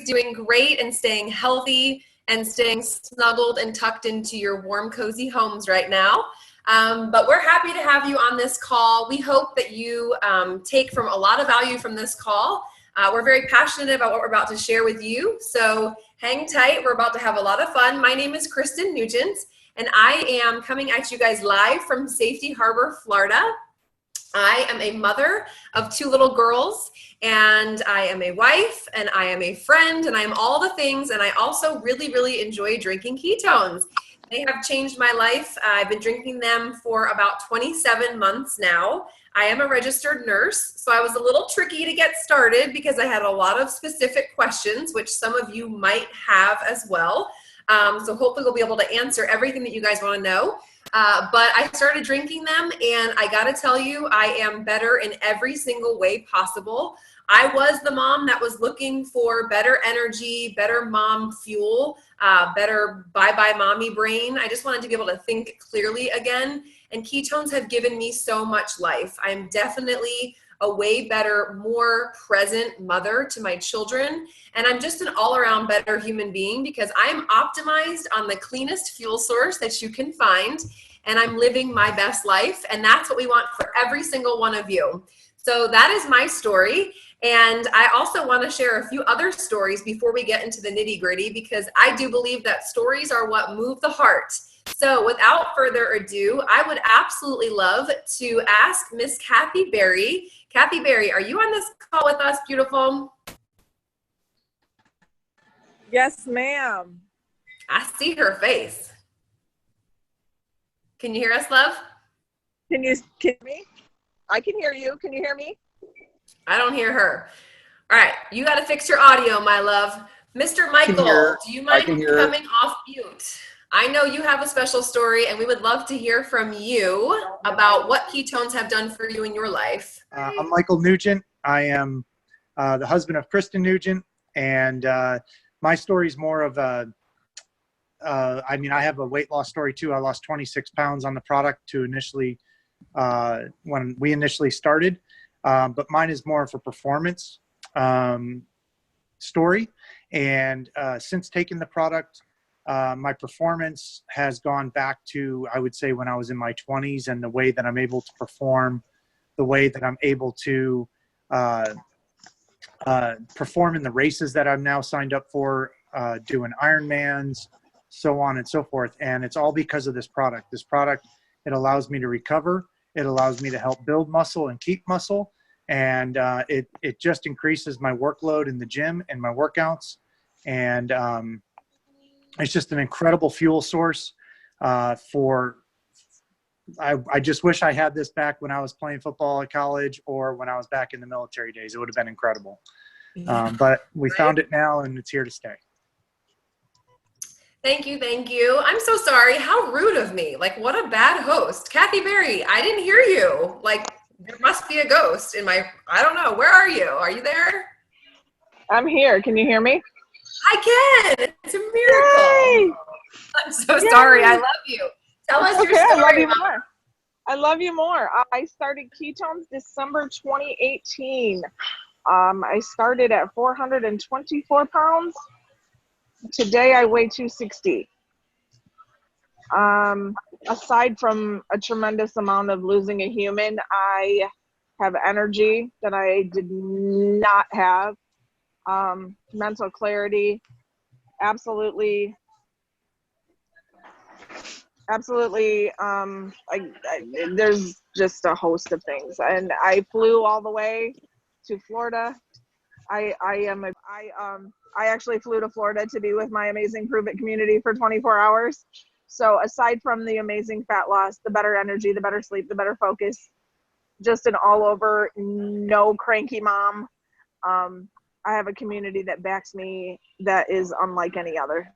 doing great and staying healthy and staying snuggled and tucked into your warm, cozy homes right now. But we're happy to have you on this call. We hope that you take from a lot of value from this call. We're very passionate about what we're about to share with you. So hang tight. We're about to have a lot of fun. My name is Kristen Nugent, and I am coming at you guys live from Safety Harbor, Florida. I am a mother of 2 little girls, and I am a wife, and I am a friend, and I am all the things, and I also really, really enjoy drinking ketones. They have changed my life. I've been drinking them for about 27 months now. I am a registered nurse, so I was a little tricky to get started because I had a lot of specific questions, which some of you might have as well. So hopefully we'll be able to answer everything that you guys want to know. But I started drinking them, and I got to tell you, I am better in every single way possible. I was the mom that was looking for better energy, better mom fuel, better bye-bye mommy brain. I just wanted to be able to think clearly again, and ketones have given me so much life. I'm definitely a way better, more present mother to my children, and I'm just an all-around better human being because I'm optimized on the cleanest fuel source that you can find, and I'm living my best life, and that's what we want for every single one of you. So that is my story, and I also want to share a few other stories before we get into the nitty-gritty because I do believe that stories are what move the heart. So without further ado, I would absolutely love to ask Miss Kathy Berry. Kathy Berry, are you on this call with us, beautiful? Yes, ma'am. I see her face. Can you hear us, love? Can you hear me? I can hear you. Can you hear me? I don't hear her. All right, you got to fix your audio, my love. Mr. Michael, do you mind coming off mute? I know you have a special story, and we would love to hear from you about what ketones have done for you in your life. I'm Michael Nugent. I am the husband of Kristen Nugent, and my story is more of a, I have a weight loss story too. I lost 26 pounds on the product to initially, when we initially started, but mine is more of a performance story. And since taking the product, my performance has gone back to, I would say, when I was in my 20s, and the way that I'm able to perform, the way that I'm able to perform in the races that I'm now signed up for, doing Ironmans, so on and so forth. And it's all because of this product. This product, it allows me to recover. It allows me to help build muscle and keep muscle. And it just increases my workload in the gym and my workouts. And it's just an incredible fuel source for, I just wish I had this back when I was playing football at college or when I was back in the military days. It would have been incredible. But we found it now, and it's here to stay. Thank you, thank you. I'm so sorry. How rude of me. Like, what a bad host. Kathy Berry, I didn't hear you. Like, there must be a ghost in my, I don't know. Where are you? Are you there? I'm here. Can you hear me? I can. It's a miracle. Yay! I'm so sorry. I love you. Tell us your story. I love you more. I love you more. I started ketones December 2018. I started at 424 pounds. Today I weigh 260. Aside from a tremendous amount of losing a human, I have energy that I did not have. Mental clarity, absolutely. There's just a host of things, and I flew all the way to Florida. I actually flew to Florida to be with my amazing Pruvit community for 24 hours. So aside from the amazing fat loss, the better energy, the better sleep, the better focus, just an all over, no cranky mom. I have a community that backs me that is unlike any other.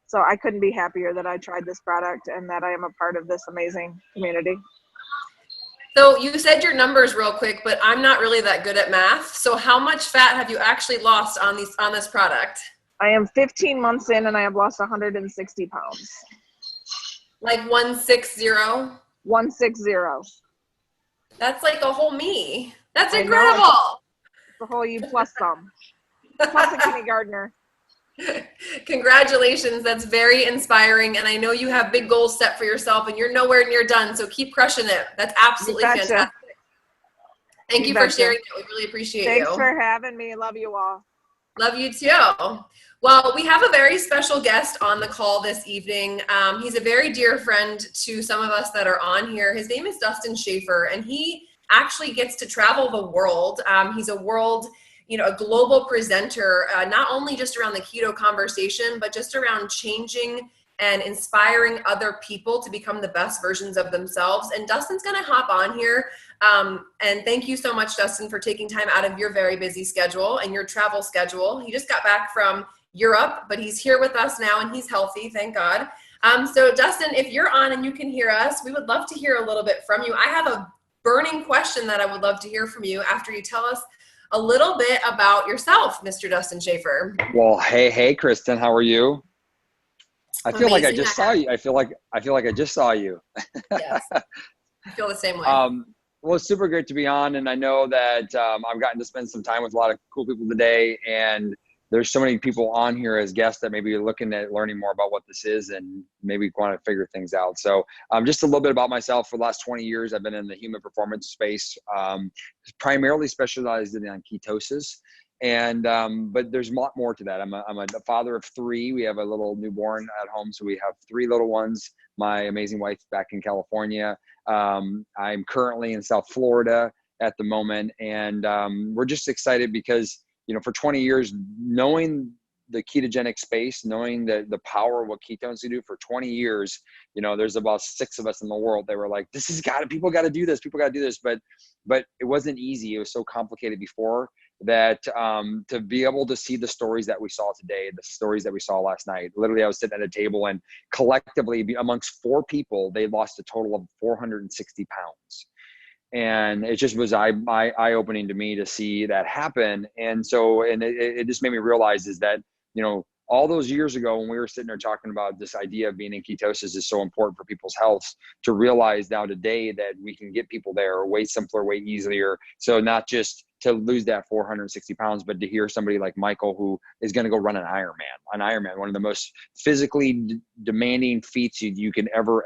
So I couldn't be happier that I tried this product and that I am a part of this amazing community. So you said your numbers real quick, but I'm not really that good at math. So how much fat have you actually lost on this product? I am 15 months in and I have lost 160 pounds. Like 160? 160. That's like a whole me. That's incredible. The whole you plus some. Plus a kindergartner. Congratulations. That's very inspiring. And I know you have big goals set for yourself and you're nowhere near done. So keep crushing it. That's You absolutely betcha. fantastic. Thank You you for betcha. sharing that. We really appreciate Thanks you. for having me. Love you all. Love you too. Well, we have a very special guest on the call this evening. He's a very dear friend to some of us that are on here. His name is Dustin Schaefer, and he actually gets to travel the world. He's a global presenter, not only just around the keto conversation, but just around changing and inspiring other people to become the best versions of themselves. And Dustin's going to hop on here. And thank you so much, Dustin, for taking time out of your very busy schedule and your travel schedule. He just got back from Europe, but he's here with us now and he's healthy, thank God. So Dustin, if you're on and you can hear us, we would love to hear a little bit from you. I have a burning question that I would love to hear from you after you tell us a little bit about yourself, Mr. Dustin Schaefer. Well, hey, Kristen, how are you? I feel like I just saw you. I feel like I just saw you. Yes, I feel the same way. Well, it's super great to be on, and I know that I've gotten to spend some time with a lot of cool people today, and there's so many people on here as guests that maybe you're looking at learning more about what this is and maybe want to figure things out. So just a little bit about myself. For the last 20 years, I've been in the human performance space, primarily specialized in ketosis. And but there's a lot more to that. I'm a father of 3. We have a little newborn at home, so we have 3 little ones. My amazing wife back in California. I'm currently in South Florida at the moment, and we're just excited because for 20 years, knowing the ketogenic space, knowing the power of what ketones can do for 20 years, there's about 6 of us in the world. They were like, people got to do this. People got to do this. But it wasn't easy. It was so complicated before that to be able to see the stories that we saw today, the stories that we saw last night. Literally, I was sitting at a table and collectively amongst 4 people, they lost a total of 460 pounds. And it just was eye-opening to me to see that happen. And so, it just made me realize is that, all those years ago when we were sitting there talking about this idea of being in ketosis is so important for people's health, to realize now today that we can get people there way simpler, way easier. So not just to lose that 460 pounds, but to hear somebody like Michael, who is going to go run an Ironman, one of the most physically demanding feats you can ever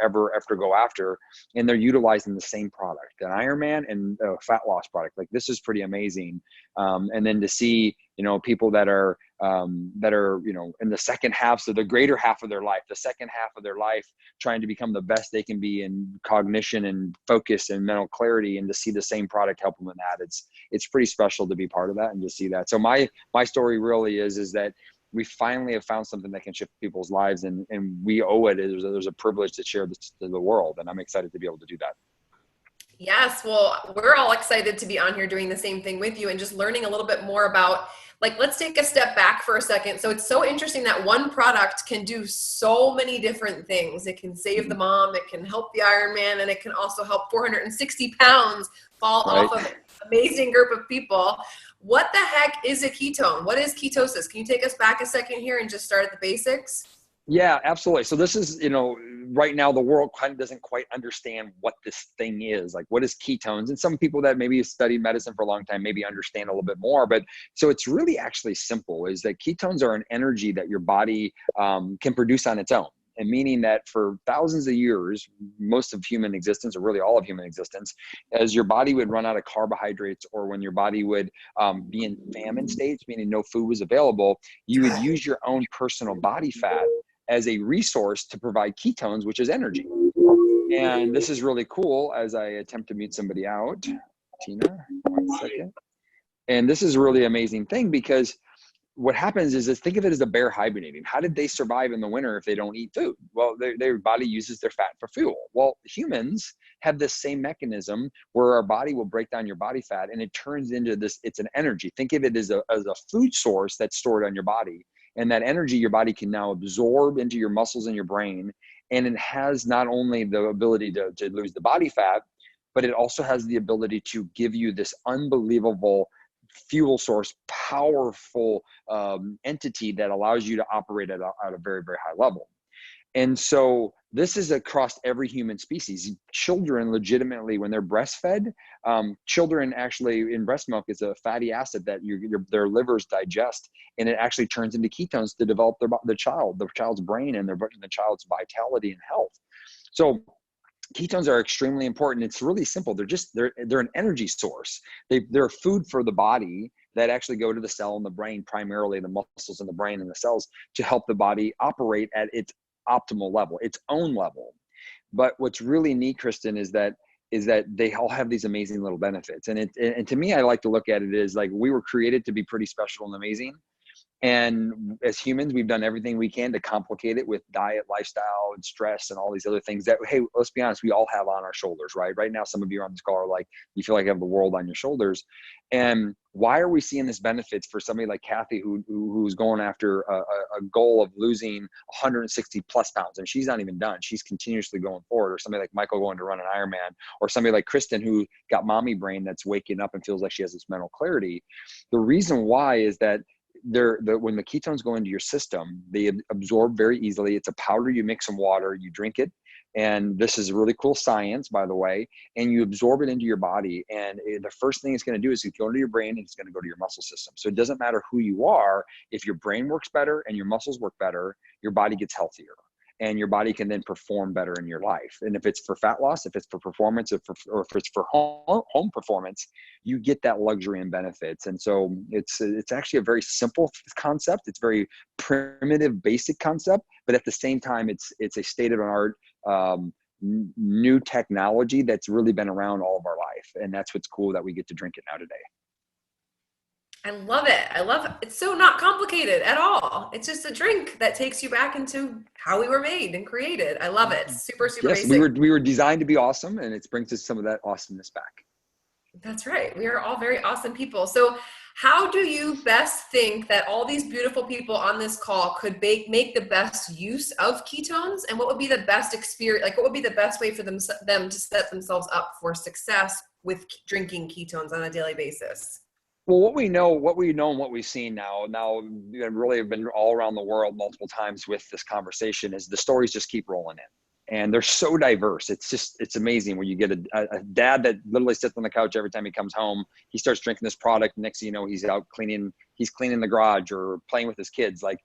go after. And they're utilizing the same product, an Ironman and a fat loss product. Like, this is pretty amazing. And then to see, people that are in the second half, so the greater half of their life, trying to become the best they can be in cognition and focus and mental clarity, and to see the same product help them in that, it's pretty special to be part of that and to see that. So my story really is that we finally have found something that can shift people's lives, and we owe it. There's a privilege to share this to the world, and I'm excited to be able to do that. Yes, well, we're all excited to be on here doing the same thing with you and just learning a little bit more about, let's take a step back for a second. So it's so interesting that one product can do so many different things. It can save the mom, it can help the Ironman, and it can also help 460 pounds fall off of an amazing group of people. What the heck is a ketone? What is ketosis? Can you take us back a second here and just start at the basics? Yeah, absolutely. So this is, right now the world kind of doesn't quite understand what this thing is. Like, what is ketones? And some people that maybe studied medicine for a long time maybe understand a little bit more. But so it's really actually simple, is that ketones are an energy that your body can produce on its own. And meaning that for thousands of years, most of human existence, or really all of human existence, as your body would run out of carbohydrates, or when your body would be in famine states, meaning no food was available, you would use your own personal body fat as a resource to provide ketones, which is energy. And this is really cool, as I attempt to mute somebody out. Tina, 1 second. And this is a really amazing thing, because what happens is think of it as a bear hibernating. How did they survive in the winter if they don't eat food? Well, their body uses their fat for fuel. Well, humans have this same mechanism where our body will break down your body fat, and it turns into this, it's an energy. Think of it as a food source that's stored on your body. And that energy your body can now absorb into your muscles and your brain. And it has not only the ability to lose the body fat, but it also has the ability to give you this unbelievable fuel source, powerful entity that allows you to operate at a very, very high level. And so this is across every human species. Children legitimately, when they're breastfed, children actually in breast milk is a fatty acid that their livers digest, and it actually turns into ketones to develop the child's brain and the child's vitality and health. So ketones are extremely important. It's really simple. They're an energy source. They're food for the body that actually go to the cell in the brain, primarily the muscles in the brain and the cells, to help the body operate at its optimal level, its own level. But what's really neat, Kristen, is that they all have these amazing little benefits. And to me, I like to look at it as like we were created to be pretty special and amazing. And as humans, we've done everything we can to complicate it with diet, lifestyle, and stress, and all these other things that, hey, let's be honest, we all have on our shoulders, right? Right now, some of you on this call are like, you feel like you have the world on your shoulders. And why are we seeing this benefits for somebody like Kathy, who's going after a goal of losing 160 plus pounds, and she's not even done. She's continuously going forward. Or somebody like Michael going to run an Ironman, or somebody like Kristen who got mommy brain that's waking up and feels like she has this mental clarity. The reason why is that when the ketones go into your system, they absorb very easily. It's a powder. You mix some water, you drink it. And this is really cool science, by the way, and you absorb it into your body. And the first thing it's going to do is it's going to your brain, and it's going to go to your muscle system. So it doesn't matter who you are. If your brain works better and your muscles work better, your body gets healthier, and your body can then perform better in your life. And if it's for fat loss, if it's for performance, or if it's for home performance, you get that luxury and benefits. And so it's actually a very simple concept. It's very primitive, basic concept, but at the same time, it's a state-of-the-art new technology that's really been around all of our life. And that's what's cool, that we get to drink it now today. I love it. I love it. It's so not complicated at all. It's just a drink that takes you back into how we were made and created. I love it. Super, super yes, basic. we were designed to be awesome, and it brings us some of that awesomeness back. That's right. We are all very awesome people. So how do you best think that all these beautiful people on this call could make the best use of ketones? And what would be the best experience? Like, what would be the best way for them to set themselves up for success with drinking ketones on a daily basis? Well, what we know and what we've seen now really have been all around the world multiple times with this conversation is the stories just keep rolling in. And they're so diverse. It's amazing when you get a dad that literally sits on the couch every time he comes home. He starts drinking this product. Next thing you know, he's out cleaning the garage or playing with his kids. Like,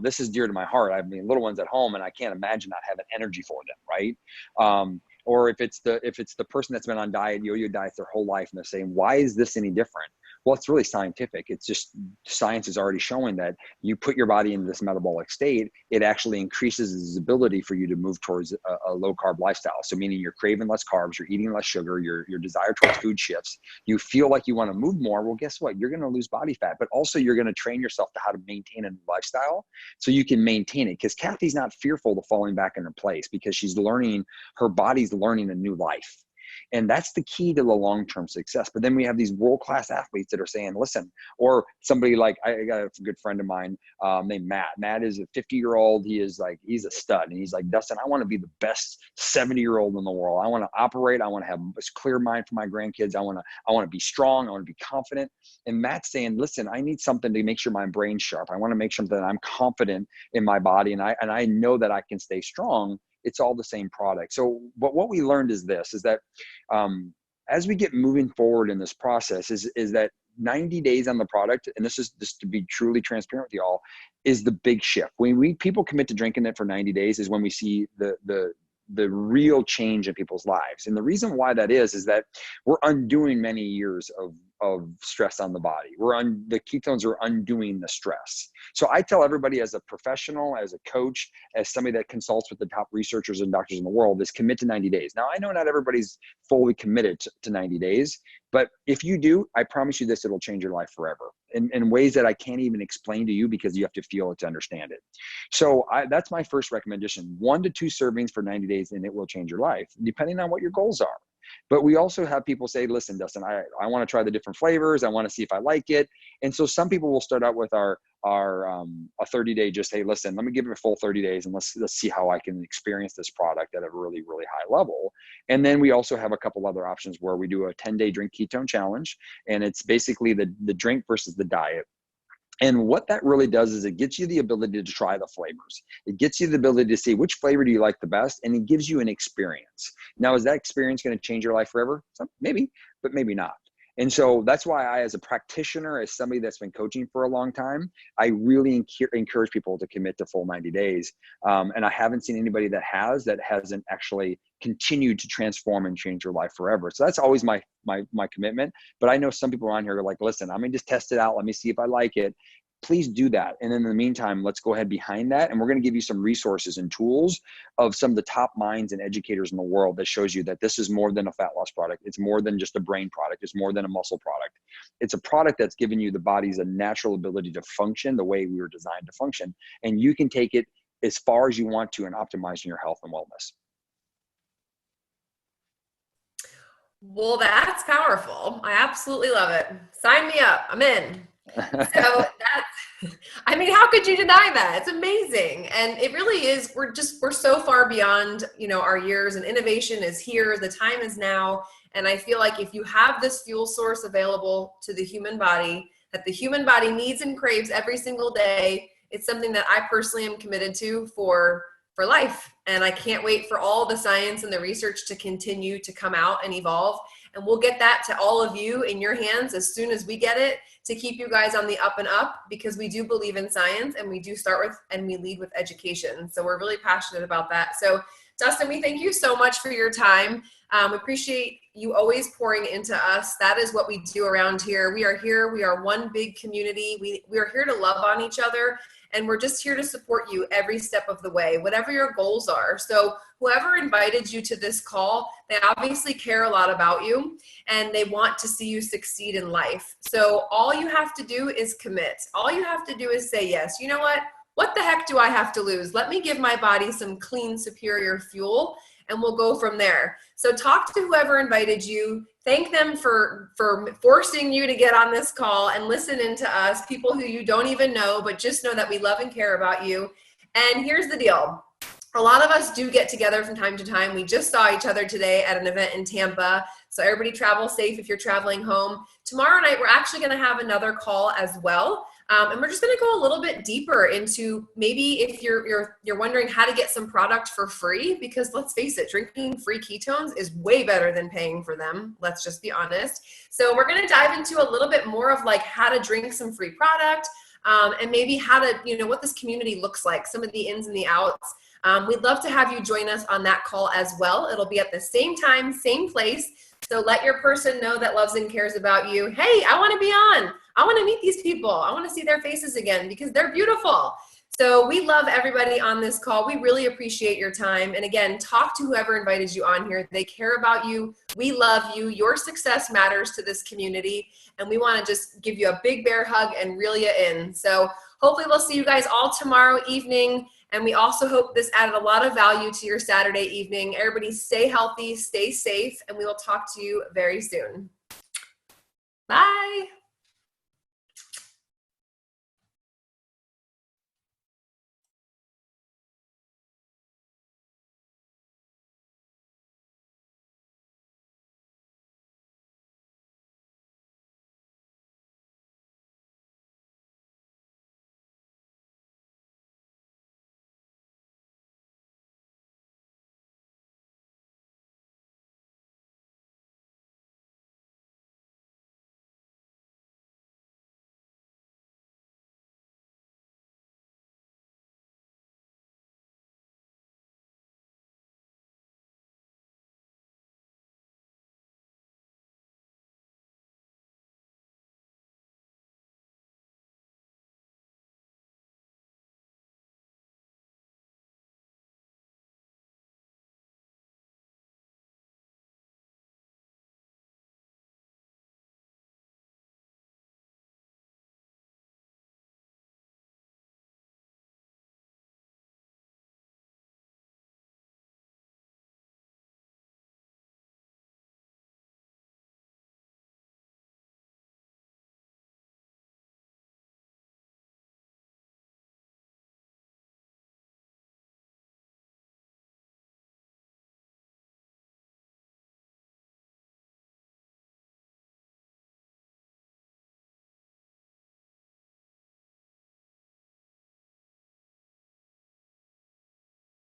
this is dear to my heart. I mean, little ones at home, and I can't imagine not having energy for them, right? Or if it's the person that's been on yo-yo diets their whole life, and they're saying, why is this any different? Well, it's really scientific. It's just science is already showing that you put your body into this metabolic state, it actually increases its ability for you to move towards a low carb lifestyle. So meaning you're craving less carbs, you're eating less sugar, your desire towards food shifts. You feel like you want to move more. Well, guess what? You're going to lose body fat, but also you're going to train yourself to how to maintain a new lifestyle so you can maintain it. Because Kathy's not fearful of falling back in her place because she's learning, her body's learning a new life. And that's the key to the long-term success. But then we have these world-class athletes that are saying, listen, or somebody like, I got a good friend of mine named Matt. Matt is a 50-year-old. He's a stud. And he's like, Dustin, I want to be the best 70-year-old in the world. I want to operate. I want to have a clear mind for my grandkids. I want to be strong. I want to be confident. And Matt's saying, listen, I need something to make sure my brain's sharp. I want to make sure that I'm confident in my body. And I know that I can stay strong. It's all the same product. So, but what we learned is that as we get moving forward in this process is that 90 days on the product, and this is just to be truly transparent with y'all, is the big shift. When people commit to drinking it for 90 days is when we see the real change in people's lives. And the reason why that is that we're undoing many years of stress on the body. The ketones are undoing the stress. So I tell everybody as a professional, as a coach, as somebody that consults with the top researchers and doctors in the world, is commit to 90 days. Now, I know not everybody's fully committed to 90 days, but if you do, I promise you this, it'll change your life forever in ways that I can't even explain to you because you have to feel it to understand it. So that's my first recommendation, 1 to 2 servings for 90 days, and it will change your life, depending on what your goals are. But we also have people say, listen, Dustin, I want to try the different flavors. I want to see if I like it. And so some people will start out with a 30-day, just, hey, listen, let me give it a full 30 days and let's see how I can experience this product at a really, really high level. And then we also have a couple other options where we do a 10-day drink ketone challenge. And it's basically the drink versus the diet. And what that really does is it gets you the ability to try the flavors. It gets you the ability to see which flavor do you like the best, and it gives you an experience. Now, is that experience going to change your life forever? Maybe, but maybe not. And so that's why I, as a practitioner, as somebody that's been coaching for a long time, I really encourage people to commit to full 90 days. And I haven't seen anybody that hasn't actually continued to transform and change your life forever. So that's always my commitment. But I know some people around here are like, listen, I'm gonna just test it out. Let me see if I like it. Please do that. And in the meantime, let's go ahead behind that. And we're going to give you some resources and tools of some of the top minds and educators in the world that shows you that this is more than a fat loss product. It's more than just a brain product. It's more than a muscle product. It's a product that's giving you the body's a natural ability to function the way we were designed to function. And you can take it as far as you want to in optimizing your health and wellness. Well, that's powerful. I absolutely love it. Sign me up. I'm in. So I mean, how could you deny that? It's amazing. And it really is, we're so far beyond, our years, and innovation is here. The time is now. And I feel like if you have this fuel source available to the human body, that the human body needs and craves every single day, it's something that I personally am committed to for life. And I can't wait for all the science and the research to continue to come out and evolve. And we'll get that to all of you in your hands as soon as we get it, to keep you guys on the up and up, because we do believe in science, and we do start with and we lead with education. So we're really passionate about that. So Dustin, we thank you so much for your time. We appreciate you always pouring into us. That is what we do around here. We are here. We are one big community. We are here to love on each other. And we're just here to support you every step of the way, whatever your goals are. So whoever invited you to this call, they obviously care a lot about you, and they want to see you succeed in life. So all you have to do is commit. All you have to do is say yes. You know what? What the heck do I have to lose? Let me give my body some clean, superior fuel, and we'll go from there. So talk to whoever invited you. Thank them for forcing you to get on this call and listen in to us, people who you don't even know, but just know that we love and care about you. And here's the deal. A lot of us do get together from time to time. We just saw each other today at an event in Tampa. So everybody travel safe if you're traveling home. Tomorrow night, we're actually going to have another call as well. And we're just going to go a little bit deeper into maybe if you're wondering how to get some product for free, because let's face it, drinking free ketones is way better than paying for them. Let's just be honest. So we're going to dive into a little bit more of like how to drink some free product, and maybe how to, what this community looks like, some of the ins and the outs. We'd love to have you join us on that call as well. It'll be at the same time, same place. So let your person know that loves and cares about you. Hey, I want to be on. I want to meet these people. I want to see their faces again because they're beautiful. So we love everybody on this call. We really appreciate your time. And again, talk to whoever invited you on here. They care about you. We love you. Your success matters to this community. And we want to just give you a big bear hug and reel you in. So hopefully we'll see you guys all tomorrow evening. And we also hope this added a lot of value to your Saturday evening. Everybody stay healthy, stay safe, and we will talk to you very soon. Bye.